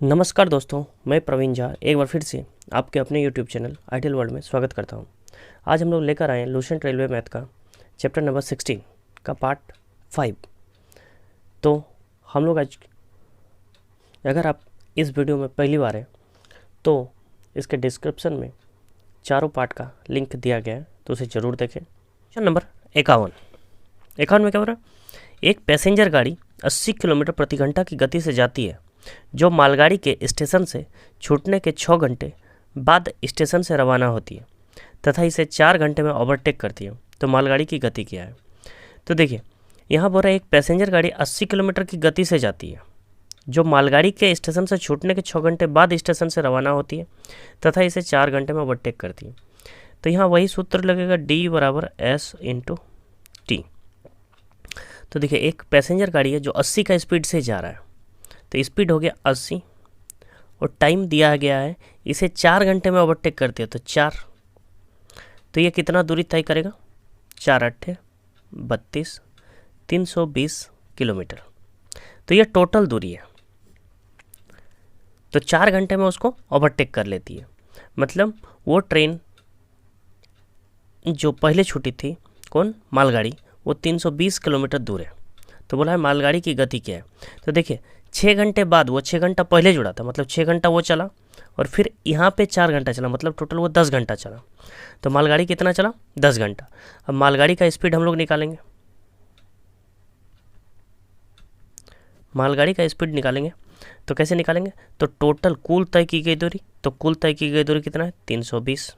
नमस्कार दोस्तों, मैं प्रवीण झा एक बार फिर से आपके अपने YouTube चैनल आइडियल वर्ल्ड में स्वागत करता हूं। आज हम लोग लेकर आए हैं लुसेंट रेलवे मैथ का चैप्टर नंबर 16 का पार्ट 5। तो हम लोग आज, अगर आप इस वीडियो में पहली बार हैं तो इसके डिस्क्रिप्शन में चारों पार्ट का लिंक दिया गया है, तो उसे ज़रूर देखें। क्वेश्चन नंबर 51 में क्या हो रहा है? एक पैसेंजर गाड़ी 80 किलोमीटर प्रति घंटा की गति से जाती है जो मालगाड़ी के स्टेशन से छूटने के 6 घंटे बाद स्टेशन से रवाना होती है तथा इसे 4 घंटे में ओवरटेक करती है। तो मालगाड़ी की गति क्या है? तो देखिए, यहाँ बोल रहा है एक पैसेंजर गाड़ी 80 किलोमीटर की गति से जाती है जो मालगाड़ी के स्टेशन से छूटने के 6 घंटे बाद स्टेशन से रवाना होती है तथा इसे 4 घंटे में ओवरटेक करती है। तो यहाँ वही सूत्र लगेगा, D बराबर S इंटू टी। तो देखिए, एक पैसेंजर गाड़ी है जो 80 का स्पीड से जा रहा है, तो स्पीड हो गया 80 और टाइम दिया गया है इसे 4 घंटे में ओवरटेक करती है। तो 4, तो ये कितना दूरी तय करेगा? 4 8 32, 320 किलोमीटर। तो ये टोटल दूरी है। तो 4 घंटे में उसको ओवरटेक कर लेती है। मतलब वो ट्रेन जो पहले छूटी थी, कौन? मालगाड़ी, वो 320 किलोमीटर दूर है। तो बोला है मालगाड़ी की गति क्या है? तो देखिए, 6 घंटे बाद, वो 6 घंटा पहले जुड़ा था, मतलब 6 घंटा वो चला और फिर यहाँ पे 4 घंटा चला, मतलब टोटल वो 10 घंटा चला। तो मालगाड़ी कितना चला? 10 घंटा। अब मालगाड़ी का स्पीड हम लोग निकालेंगे। मालगाड़ी का स्पीड निकालेंगे तो कैसे निकालेंगे? तो टोटल कुल तय की गई दूरी, तो कुल तय की गई दूरी कितना है? 320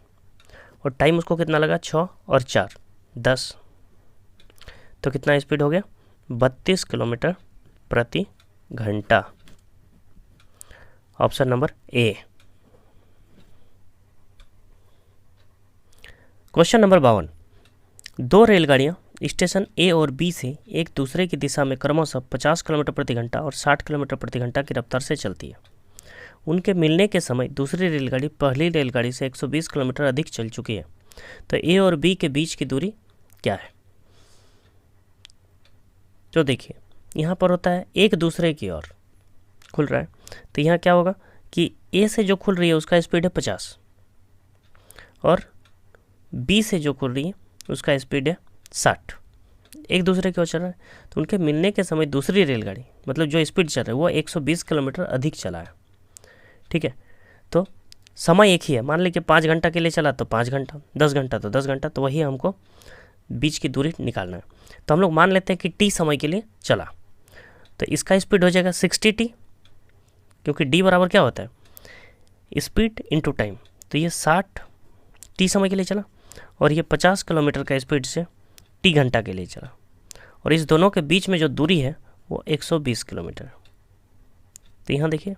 और टाइम उसको कितना लगा? 6 और 4 10। तो कितना स्पीड हो गया? 32 किलोमीटर प्रति घंटा। Option number A. Question number 52। दो रेलगाड़ियां स्टेशन ए और बी से एक दूसरे की दिशा में क्रमशः 50 किलोमीटर प्रति घंटा और 60 किलोमीटर प्रति घंटा की रफ्तार से चलती है। उनके मिलने के समय दूसरी रेलगाड़ी पहली रेलगाड़ी से 120 किलोमीटर अधिक चल चुकी है। तो ए और बी के बीच की दूरी क्या है? तो देखिए, यहाँ पर होता है एक दूसरे की ओर खुल रहा है, तो यहाँ क्या होगा कि ए से जो खुल रही है उसका स्पीड है 50 और बी से जो खुल रही है उसका स्पीड है 60। एक दूसरे की ओर चल रहा है, तो उनके मिलने के समय दूसरी रेलगाड़ी, मतलब जो स्पीड चल रहा है वो 120 किलोमीटर अधिक चला है। ठीक है, तो समय एक ही है। मान लीजिए 5 घंटा के लिए चला तो 5 घंटा, 10 घंटा तो 10 घंटा, तो वही हमको बीच की दूरी निकालना है। तो हम लोग मान लेते हैं कि टी समय के लिए चला, तो इसका स्पीड हो जाएगा 60t, क्योंकि डी बराबर क्या होता है? Speed into time. तो ये 60t समय के लिए चला और ये 50 किलोमीटर का स्पीड से टी घंटा के लिए चला, और इस दोनों के बीच में जो दूरी है वो 120 किलोमीटर। तो यहाँ देखिए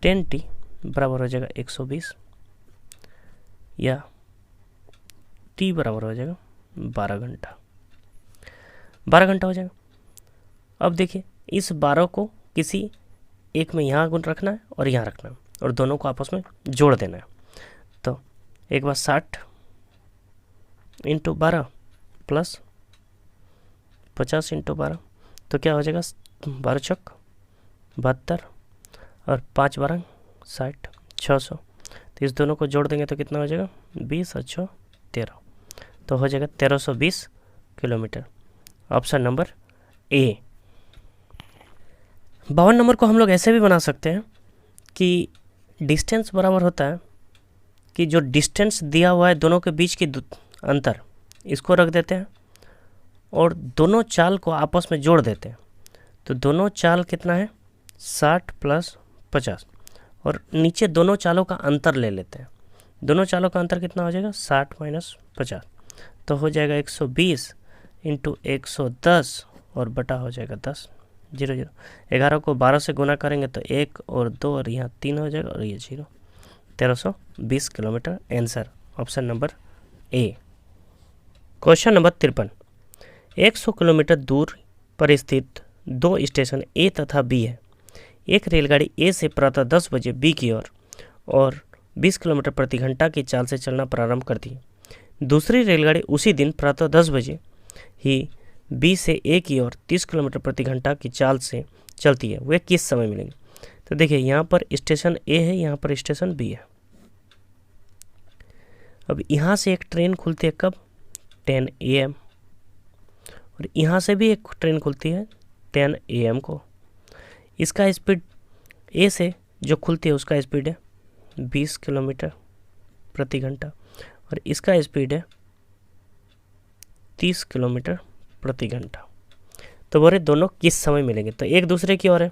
10t बराबर हो जाएगा 120 या टी बराबर हो जाएगा 12 घंटा। 12 घंटा हो जाएगा। अब देखिए, इस 12 को किसी एक में यहाँ गुण रखना है और यहाँ रखना है और दोनों को आपस में जोड़ देना है। तो एक बार 60 इंटू 12 प्लस 50 इंटू 12, तो क्या हो जाएगा? 12 छक 72 और 5 12 60, 600। तो इस दोनों को जोड़ देंगे तो कितना हो जाएगा? 20 और 6 13, तो हो जाएगा 1320 kilometre. Option number A. 52 number को हम लोग ऐसे भी बना सकते हैं कि डिस्टेंस बराबर होता है कि जो डिस्टेंस दिया हुआ है दोनों के बीच की अंतर, इसको रख देते हैं और दोनों चाल को आपस में जोड़ देते हैं। तो दोनों चाल कितना है? 60 प्लस 50, और नीचे दोनों चालों का अंतर ले लेते हैं। दोनों चालों का अंतर कितना हो जाएगा? 60 माइनस 50, तो हो जाएगा 120 इंटू 110 और बटा हो जाएगा 10। 0 0, 11 को 12 से गुना करेंगे तो 1 और 2 और यहाँ 3 हो जाएगा और ये 0। 1320 kilometre answer, option number A. Question number 53। 100 kilometre दूर पर स्थित दो स्टेशन ए तथा बी है। एक रेलगाड़ी ए से प्रातः 10 बजे बी की ओर और 20 किलोमीटर प्रति घंटा की चाल से चलना प्रारंभ करती है। दूसरी रेलगाड़ी उसी दिन प्रातः 10 बजे ही बी से ए की ओर 30 किलोमीटर प्रति घंटा की चाल से चलती है। वे किस समय मिलेंगे? तो देखिए यहाँ पर स्टेशन ए है, यहाँ पर स्टेशन बी है। अब यहाँ से एक ट्रेन खुलती है कब? 10 AM, और यहाँ से भी एक ट्रेन खुलती है 10 AM को। इसका स्पीड ए से जो खुलती है उसका स्पीड है 20 किलोमीटर प्रति घंटा, और इसका स्पीड है 30 किलोमीटर प्रति घंटा। तो बोले दोनों किस समय मिलेंगे? तो एक दूसरे की ओर है,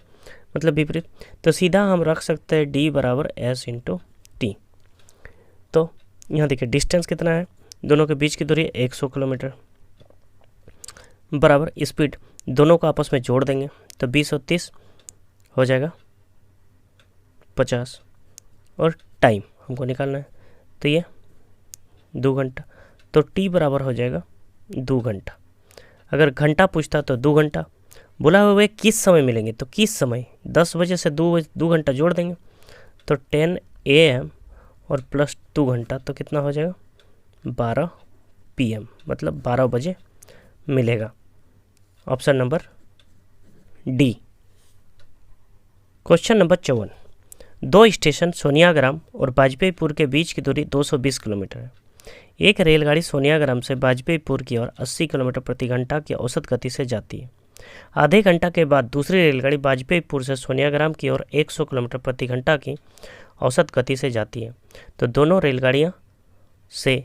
मतलब विपरीत। तो सीधा हम रख सकते हैं D बराबर S इंटू टी। तो यहाँ देखिए डिस्टेंस कितना है, दोनों के बीच की दूरी 100 किलोमीटर, बराबर स्पीड दोनों को आपस में जोड़ देंगे तो 20 और 30 हो जाएगा 50, और टाइम हमको निकालना है तो ये 2 घंटा। तो T बराबर हो जाएगा 2 घंटा। अगर घंटा पूछता तो 2 घंटा। बोला हुआ है किस समय मिलेंगे, तो किस समय 10 बजे से 2 घंटा जोड़ देंगे तो 10 AM और प्लस 2 घंटा तो कितना हो जाएगा 12 PM, मतलब 12 बजे मिलेगा। Option number D. Question number 54। 2 station Soniagram और वाजपेयीपुर के बीच की दूरी 220 किलोमीटर है। एक रेलगाड़ी सोनियाग्राम से वाजपेयीपुर की ओर 80 किलोमीटर प्रति घंटा की औसत गति से जाती है। आधे घंटा के बाद दूसरी रेलगाड़ी वाजपेयीपुर से सोनियाग्राम की ओर 100 किलोमीटर प्रति घंटा की औसत गति से जाती है। तो दोनों रेलगाड़ियाँ से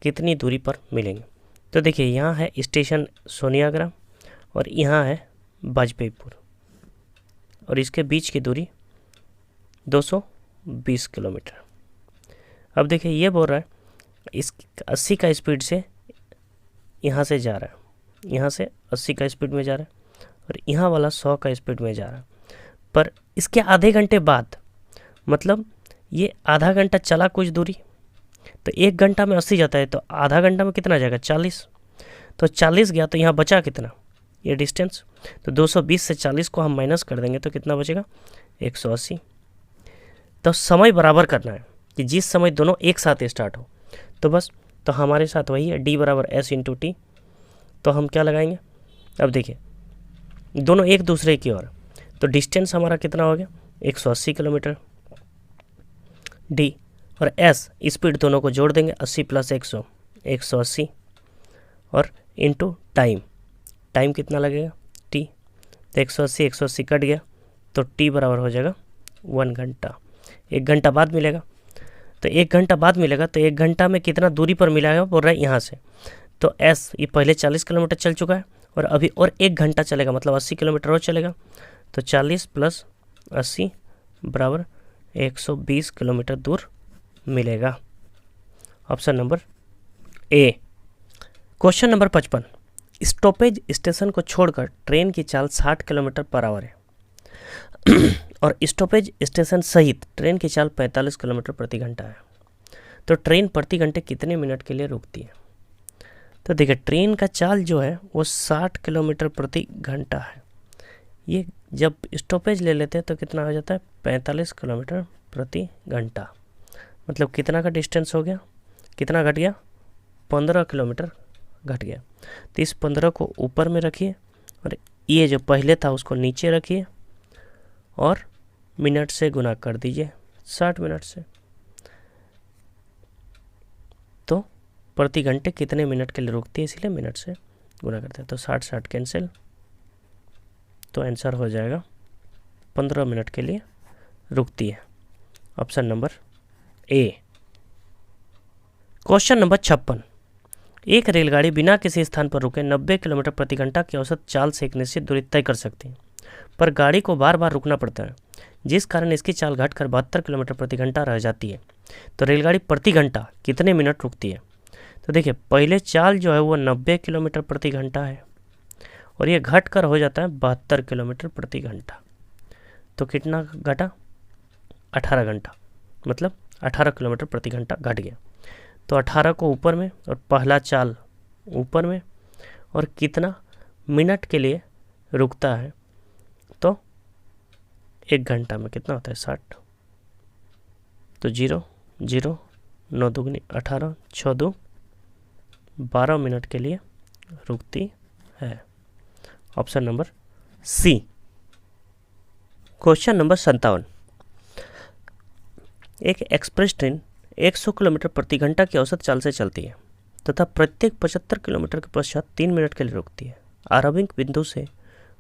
कितनी दूरी पर मिलेंगे? तो देखिए यहाँ है स्टेशन सोनियाग्राम और यहाँ है वाजपेयीपुर, और इसके बीच की दूरी 220 किलोमीटर। अब देखिए ये बोल रहा है इस 80 का स्पीड से यहाँ से जा रहा है, यहाँ से 80 का स्पीड में जा रहा है, और यहाँ वाला 100 का स्पीड में जा रहा है। पर इसके आधे घंटे बाद, मतलब ये आधा घंटा चला कुछ दूरी, तो 1 घंटा में 80 जाता है, तो आधा घंटा में कितना जाएगा 40। तो 40 गया तो यहाँ बचा कितना, ये डिस्टेंस। तो 220 से 40 को हम माइनस कर देंगे तो कितना बचेगा 180। तो समय बराबर करना है कि जिस समय दोनों एक साथ स्टार्ट हो। तो बस, तो हमारे साथ वही है D बराबर S इंटू टी। तो हम क्या लगाएंगे, अब देखिए दोनों एक दूसरे की ओर, तो डिस्टेंस हमारा कितना हो गया 180 किलोमीटर। D और S स्पीड दोनों को जोड़ देंगे 80 प्लस 100 180, और इंटू टाइम, टाइम कितना लगेगा T। तो 180 कट गया तो T बराबर हो जाएगा 1 घंटा। 1 घंटा बाद मिलेगा, तो 1 घंटा बाद मिलेगा, तो 1 घंटा में कितना दूरी पर मिलेगा बोल रहा है यहाँ से। तो S ये पहले 40 किलोमीटर चल चुका है और अभी और 1 घंटा चलेगा, मतलब 80 किलोमीटर और चलेगा। तो 40 प्लस 80 बराबर 120 किलोमीटर दूर मिलेगा। Option number A. Question number 55। Stoppage station को छोड़कर ट्रेन की चाल 60 किलोमीटर पर आवर है और स्टॉपेज स्टेशन सहित ट्रेन की चाल 45 किलोमीटर प्रति घंटा है। तो ट्रेन प्रति घंटे कितने मिनट के लिए रुकती है? तो देखिए ट्रेन का चाल जो है वो 60 किलोमीटर प्रति घंटा है। ये जब स्टॉपेज ले लेते हैं तो कितना हो जाता है 45 किलोमीटर प्रति घंटा। मतलब कितना का डिस्टेंस हो गया, कितना घट गया 15 किलोमीटर घट गया। तो इस 15 को ऊपर में रखिए और ये जो पहले था उसको नीचे रखिए और मिनट से गुना कर दीजिए 60 मिनट से। तो प्रति घंटे कितने मिनट के लिए रुकती है, इसलिए मिनट से गुना करते हैं। तो 60 कैंसिल, तो आंसर हो जाएगा 15 मिनट के लिए रुकती है। Option number A. Question number 56। एक रेलगाड़ी बिना किसी स्थान पर रुके 90 किलोमीटर प्रति घंटा की औसत चाल से एक निश्चित दूरी तय कर सकती है, पर गाड़ी को बार बार रुकना पड़ता है, जिस कारण इसकी चाल घटकर 72 किलोमीटर प्रति घंटा रह जाती है। तो रेलगाड़ी प्रति घंटा कितने मिनट रुकती है? तो देखिए पहले चाल जो है वो 90 किलोमीटर प्रति घंटा है और ये घटकर हो जाता है 72 किलोमीटर प्रति घंटा। तो कितना घटा 18 घंटा, मतलब 18 किलोमीटर प्रति घंटा घट गया। तो 18 को ऊपर में और पहला चाल ऊपर में, और कितना मिनट के लिए रुकता है, तो 1 घंटा में कितना होता है 60। तो 0 0 9 दूगनी 18 6 2 12 मिनट के लिए रुकती है। Option number C. Question number 57। एक एक्सप्रेस ट्रेन 100 किलोमीटर प्रति घंटा की औसत चाल से चलती है तथा प्रत्येक 75 किलोमीटर के पश्चात 3 मिनट के लिए रुकती है। आरंभिक बिंदु से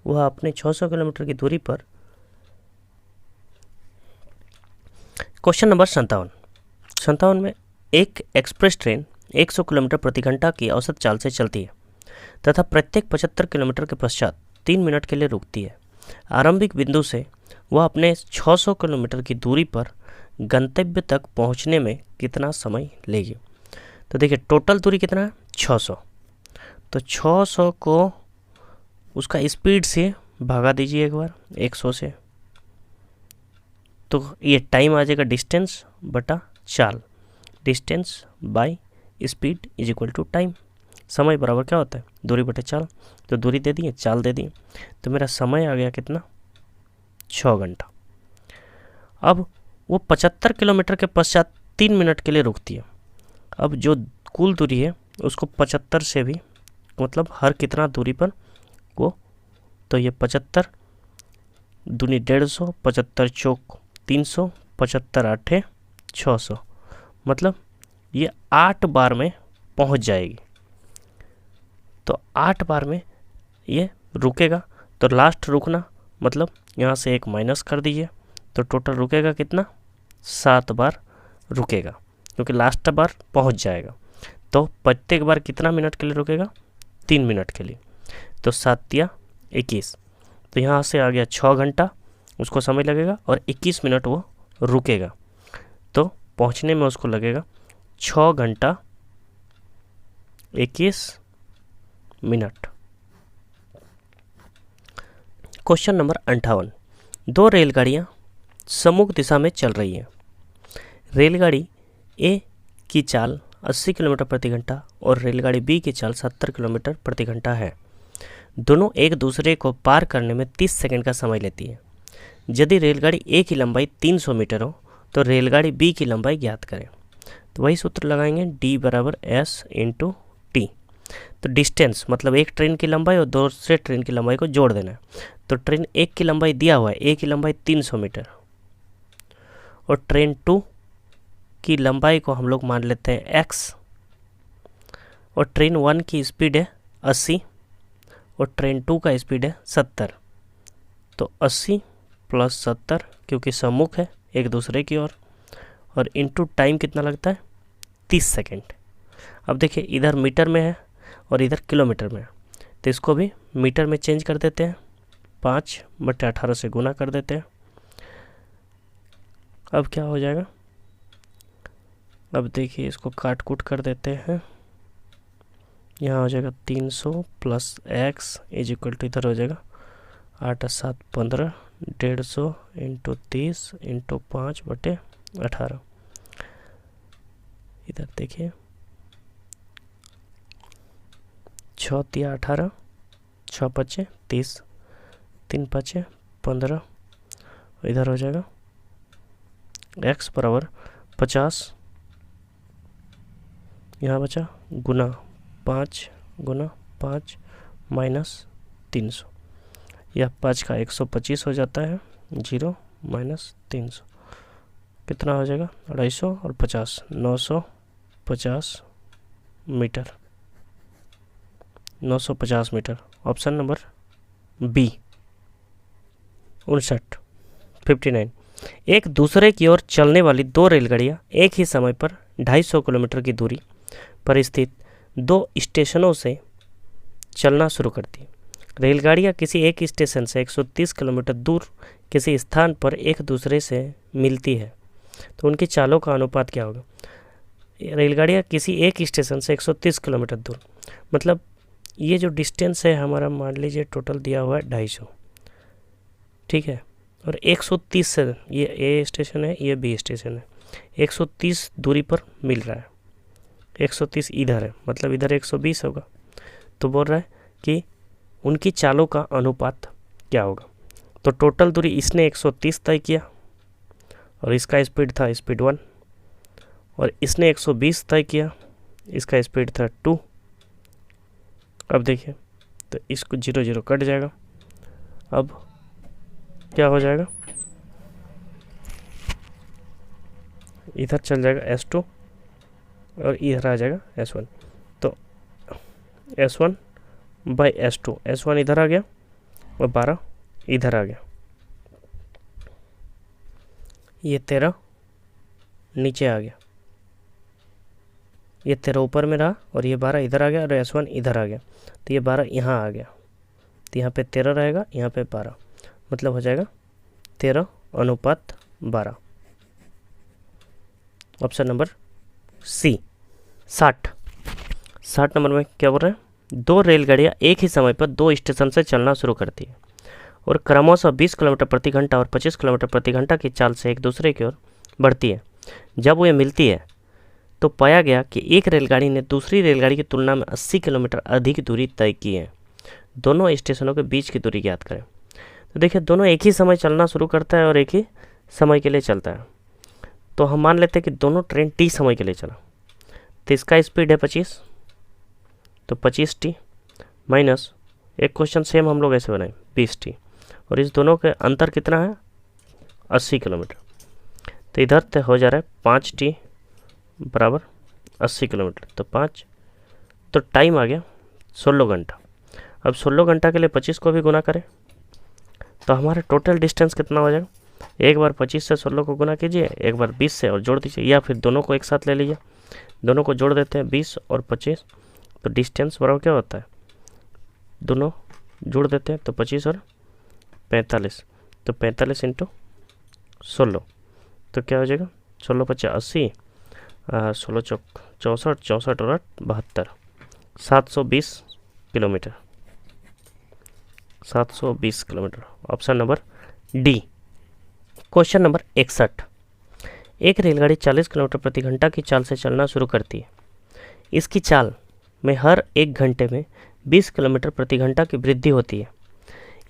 वह अपने 600 किलोमीटर की दूरी पर। क्वेश्चन नंबर 57 में एक एक्सप्रेस ट्रेन 100 किलोमीटर प्रति घंटा की औसत चाल से चलती है तथा प्रत्येक 75 किलोमीटर के पश्चात 3 मिनट के लिए रुकती है। आरंभिक बिंदु से वह अपने 600 किलोमीटर की दूरी पर गंतव्य तक पहुंचने में कितना समय लेगी। तो देखिए टोटल दूरी कितना है 600, तो 600 को उसका स्पीड से भगा दीजिए एक बार 100 से, तो ये टाइम आ जाएगा डिस्टेंस बटा चाल, distance by speed is equal to time. समय बराबर क्या होता है दूरी बटे चाल, तो दूरी दे दिए चाल दे दिए, तो मेरा समय आ गया कितना 6 घंटा। अब वो 75 किलोमीटर के पश्चात 3 मिनट के लिए रुकती है। अब जो कुल दूरी है उसको 75 से भी मतलब हर कितना दूरी पर वो, तो ये 75 दूनी 150, 75 चौक 300, 75 आठे 600, मतलब ये 8 बार में पहुंच जाएगी। तो 8 बार में ये रुकेगा, तो लास्ट रुकना मतलब यहाँ से एक माइनस कर दीजिए, तो टोटल रुकेगा कितना 7 बार रुकेगा, क्योंकि लास्ट बार पहुंच जाएगा। तो प्रत्येक बार कितना मिनट के लिए रुकेगा 3 मिनट के लिए, तो 7 या 21, तो यहाँ से आ गया 6 घंटा उसको समय लगेगा और 21 मिनट वो रुकेगा, तो पहुंचने में उसको लगेगा 6 घंटा 21 मिनट। Question number 58। 2 रेलगाड़ियाँ सम्मुख दिशा में चल रही हैं। रेलगाड़ी ए की चाल 80 किलोमीटर प्रति घंटा और रेलगाड़ी बी की चाल 70 किलोमीटर प्रति घंटा है। दोनों एक दूसरे को पार करने में 30 सेकंड का समय लेती है। यदि रेलगाड़ी ए की लंबाई 300 मीटर हो तो रेलगाड़ी बी की लंबाई ज्ञात करें। तो वही सूत्र लगाएंगे डी बराबर एस इंटू टी। तो डिस्टेंस मतलब एक ट्रेन की लंबाई और दूसरे ट्रेन की लंबाई को जोड़ देना है। तो ट्रेन एक की लंबाई दिया हुआ है, ए की लंबाई 300 मीटर और ट्रेन 2 की लंबाई को हम लोग मान लेते हैं x, और ट्रेन 1 की स्पीड है 80 और ट्रेन 2 का स्पीड है 70। तो 80 प्लस 70 क्योंकि सम्मुख है एक दूसरे की ओर, और इनटू टाइम कितना लगता है 30 सेकेंड। अब देखिए इधर मीटर में है और इधर किलोमीटर में है, तो इसको भी मीटर में चेंज कर देते हैं, 5/18 से गुना कर देते हैं। अब क्या हो जाएगा, अब देखिए इसको काट कूट कर देते हैं, यहाँ हो जाएगा 300 plus x is equal to इधर हो जाएगा 8 7 15, 150 इंटू 30 इंटू 5/18। इधर देखिए 6 तिया 18, 6 पचे 30, 3 पचे 15, इधर हो जाएगा x बराबर 50, यहाँ बचा गुना 5 गुना 5 माइनस 300, यह 5 का 125 हो जाता है, 0 माइनस 300 कितना हो जाएगा 250 और 50 950 metre, 950 metre. Option number B 59। एक दूसरे की ओर चलने वाली 2 रेलगाड़ियाँ एक ही समय पर 250 किलोमीटर की दूरी पर स्थित 2 स्टेशनों से चलना शुरू करती है। रेलगाड़ियाँ किसी एक स्टेशन से 130 किलोमीटर दूर किसी स्थान पर एक दूसरे से मिलती है, तो उनकी चालों का अनुपात क्या होगा। रेलगाड़ियाँ किसी एक स्टेशन से 130 किलोमीटर दूर, मतलब ये जो डिस्टेंस है हमारा मान लीजिए टोटल दिया हुआ है 250, ठीक है, और 130 से ये ए स्टेशन है ये बी स्टेशन है, 130 दूरी पर मिल रहा है, 130 इधर है मतलब इधर 120 होगा। तो बोल रहा है कि उनकी चालों का अनुपात क्या होगा। तो टोटल दूरी इसने 130 तय किया और इसका स्पीड था स्पीड 1, और इसने 120 तय किया, इसका स्पीड था 2। अब देखिए तो इसको 0 0 कट जाएगा, अब क्या हो जाएगा इधर चल जाएगा S2 और इधर आ जाएगा S1। तो S1 बाई S2, S1 इधर आ गया और 12 इधर आ गया। ये 13 नीचे आ गया, ये 13 ऊपर में रहा और ये 12 इधर आ गया और S1 इधर आ गया। तो ये 12 यहाँ आ गया, तो यहाँ पे 13 रहेगा, यहाँ पे 12, मतलब हो जाएगा 13:12। ऑप्शन नंबर सी। 60 नंबर में क्या बोल रहे हैं, दो रेलगाड़ियाँ एक ही समय पर दो स्टेशन से चलना शुरू करती है और क्रमशः 20 किलोमीटर प्रति घंटा और 25 किलोमीटर प्रति घंटा की चाल से एक दूसरे की ओर बढ़ती है। जब वो मिलती है तो पाया गया कि एक रेलगाड़ी ने दूसरी रेलगाड़ी की तुलना में 80 किलोमीटर अधिक दूरी तय की है। दोनों स्टेशनों के बीच की दूरी ज्ञात करें। तो देखिए दोनों एक ही समय चलना शुरू करता है और एक ही समय के लिए चलता है। तो हम मान लेते हैं कि दोनों ट्रेन टी समय के लिए चला, तो इसका स्पीड है 25, तो 25t माइनस एक क्वेश्चन सेम हम लोग ऐसे बनाए 20t, और इस दोनों के अंतर कितना है 80 किलोमीटर। तो इधर तो हो जा रहा है 5t बराबर 80 किलोमीटर, तो 5, तो टाइम आ गया 16 घंटा। अब 16 घंटा के लिए 25 को भी गुना करें तो हमारा टोटल डिस्टेंस कितना हो जाएगा, एक बार 25 से 16 को गुना कीजिए, एक बार 20 से और जोड़ दीजिए, या फिर दोनों को एक साथ ले लीजिए, दोनों को जोड़ देते हैं 20 और 25, तो डिस्टेंस बराबर क्या होता है, दोनों जोड़ देते हैं तो 25 और 45, तो 45 इंटू 16, तो क्या हो जाएगा 16 × 80, 16 × 64, 64 और 72, 720 kilometre, 720 kilometre. Option number D. Question number 61, एक रेलगाड़ी 40 किलोमीटर प्रति घंटा की चाल से चलना शुरू करती है। इसकी चाल में हर एक घंटे में 20 किलोमीटर प्रति घंटा की वृद्धि होती है।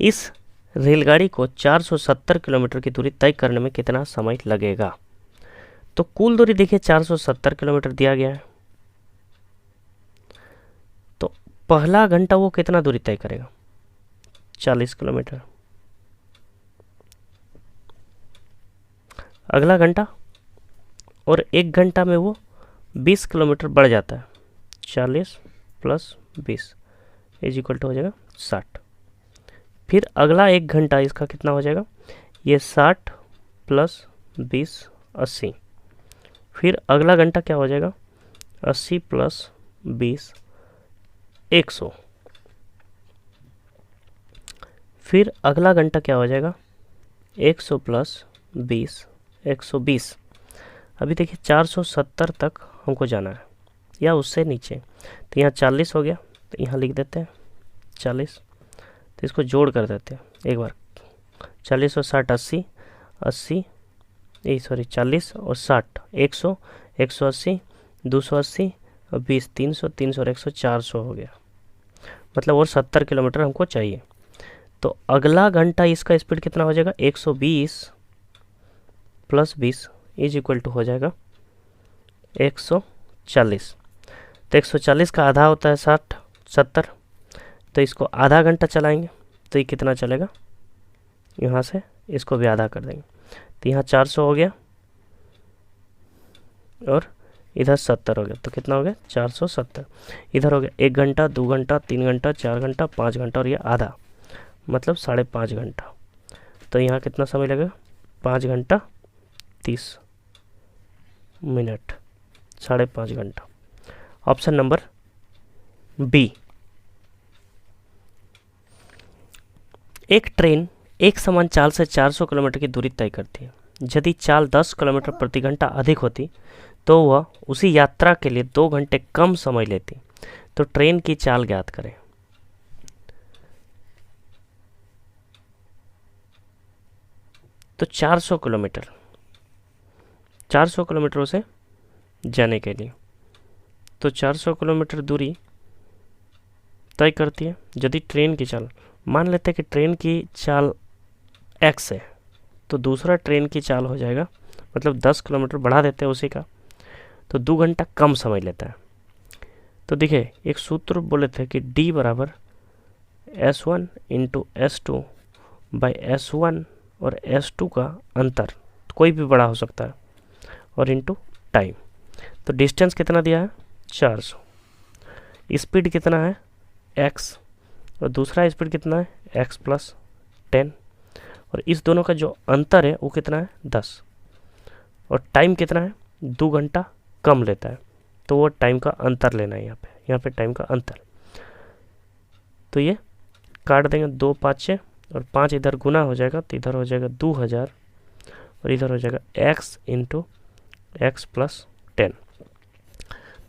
इस रेलगाड़ी को 470 किलोमीटर की दूरी तय करने में कितना समय लगेगा। तो कुल दूरी देखिए 470 किलोमीटर दिया गया है, तो पहला घंटा वो कितना दूरी तय करेगा 40 किलोमीटर, अगला घंटा और एक घंटा में वो 20 किलोमीटर बढ़ जाता है, 40 + 20 = हो जाएगा 60। फिर अगला एक घंटा इसका कितना हो जाएगा, ये 60 + 20 80। फिर अगला घंटा क्या हो जाएगा 80 + 20 100। फिर अगला घंटा क्या हो जाएगा 100 + 20 120। अभी देखिए 470 तक हमको जाना है या उससे नीचे, तो यहाँ 40 हो गया, तो यहाँ लिख देते हैं 40, तो इसको जोड़ कर देते हैं एक बार, 40 और 60 80, 80 40 और 60 100, 180 280 और 20 300, 300 और 100 400 हो गया, मतलब और 70 किलोमीटर हमको चाहिए। तो अगला घंटा इसका स्पीड कितना हो जाएगा 120 + 20 = हो जाएगा 140। तो 140 का आधा होता है 60 70, तो इसको आधा घंटा चलाएंगे तो ये कितना चलेगा, यहाँ से इसको भी आधा कर देंगे, तो यहाँ 400 हो गया और इधर 70 हो गया, तो कितना हो गया 470। इधर हो गया 1 घंटा 2 घंटा 3 घंटा 4 घंटा 5 घंटा और ये आधा, मतलब 5.5 घंटा। तो यहाँ कितना समय लगेगा 5 घंटा 30 मिनट, 5.5 घंटा। Option number B. एक ट्रेन एक समान चाल से 400 किलोमीटर की दूरी तय करती है। यदि चाल 10 किलोमीटर प्रति घंटा अधिक होती तो वह उसी यात्रा के लिए 2 घंटे कम समय लेती। तो ट्रेन की चाल ज्ञात करें। तो 400 किलोमीटर से जाने के लिए, तो 400 किलोमीटर दूरी तय करती है। यदि ट्रेन की चाल, मान लेते हैं कि ट्रेन की चाल x है, तो दूसरा ट्रेन की चाल हो जाएगा, मतलब 10 किलोमीटर बढ़ा देते हैं उसी का, तो 2 घंटा कम समय लेता है। तो देखिए एक सूत्र बोले थे कि d बराबर S1 × S2 / S1 और S2 का अंतर, तो कोई भी बड़ा हो सकता है, और इंटू टाइम। तो डिस्टेंस कितना दिया है 400, स्पीड कितना है x और दूसरा स्पीड कितना है x प्लस 10 और इस दोनों का जो अंतर है वो कितना है 10 और टाइम कितना है 2 घंटा कम लेता है, तो वो टाइम का अंतर लेना है यहाँ पे टाइम का अंतर। तो ये काट देंगे 2 5 6 और 5 इधर गुना हो जाएगा तो इधर हो जाएगा 2000 और इधर हो जाएगा x इंटू एक्स प्लस 10।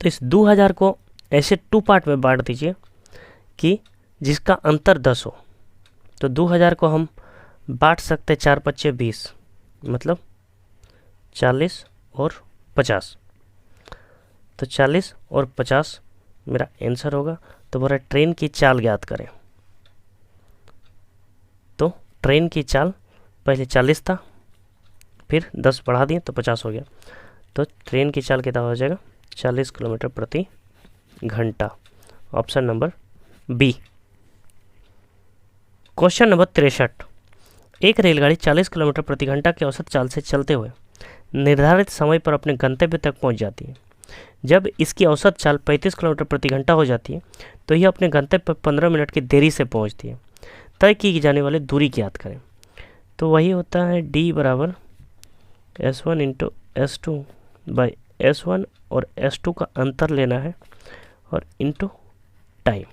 तो इस 2000 को ऐसे 2 पार्ट में बांट दीजिए कि जिसका अंतर 10 हो। तो 2000 को हम बांट सकते 4 5 20 मतलब 40 और 50। तो 40 और 50 मेरा आंसर होगा। तो बोला ट्रेन की चाल ज्ञात करें। तो ट्रेन की चाल पहले 40 था, फिर 10 बढ़ा दिए तो 50 हो गया। तो ट्रेन की चाल कितना हो जाएगा 40 किलोमीटर प्रति घंटा। Option number B. Question number 63। एक रेलगाड़ी 40 किलोमीटर प्रति घंटा की औसत चाल से चलते हुए निर्धारित समय पर अपने गंतव्य तक पहुंच जाती है। जब इसकी औसत चाल 35 किलोमीटर प्रति घंटा हो जाती है तो यह अपने गंतव्य पर 15 मिनट की देरी से पहुंचती है। तय की जाने वाली दूरी ज्ञात करें। तो वही होता है d बराबर s1 into s2 by s1 और s2 का अंतर लेना है और इंटू टाइम।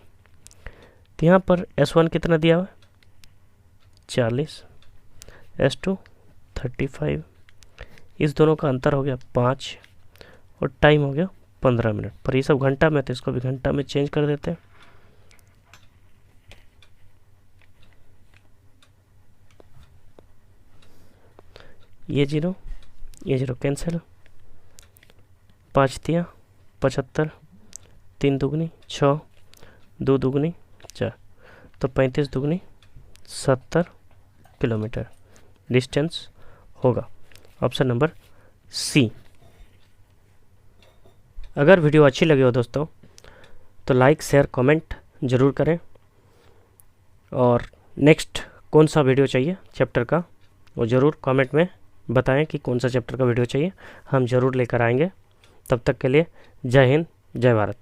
तो यहाँ पर s1 कितना दिया हुआ 40, s2 35, इस दोनों का अंतर हो गया 5 और टाइम हो गया 15 मिनट। पर ये सब घंटा में तो इसको भी घंटा में चेंज कर देते हैं। ये जीरो कैंसिल, 5 तिया 75, 3 दुगनी 6, 2 दुगनी 4, तो 35 दुगनी 70 किलोमीटर डिस्टेंस होगा। Option number C. अगर वीडियो अच्छी लगी हो दोस्तों तो लाइक शेयर कमेंट ज़रूर करें और नेक्स्ट कौन सा वीडियो चाहिए चैप्टर का वो ज़रूर कमेंट में बताएं कि कौन सा चैप्टर का वीडियो चाहिए, हम ज़रूर लेकर आएंगे। तब तक के लिए जय हिंद जय भारत।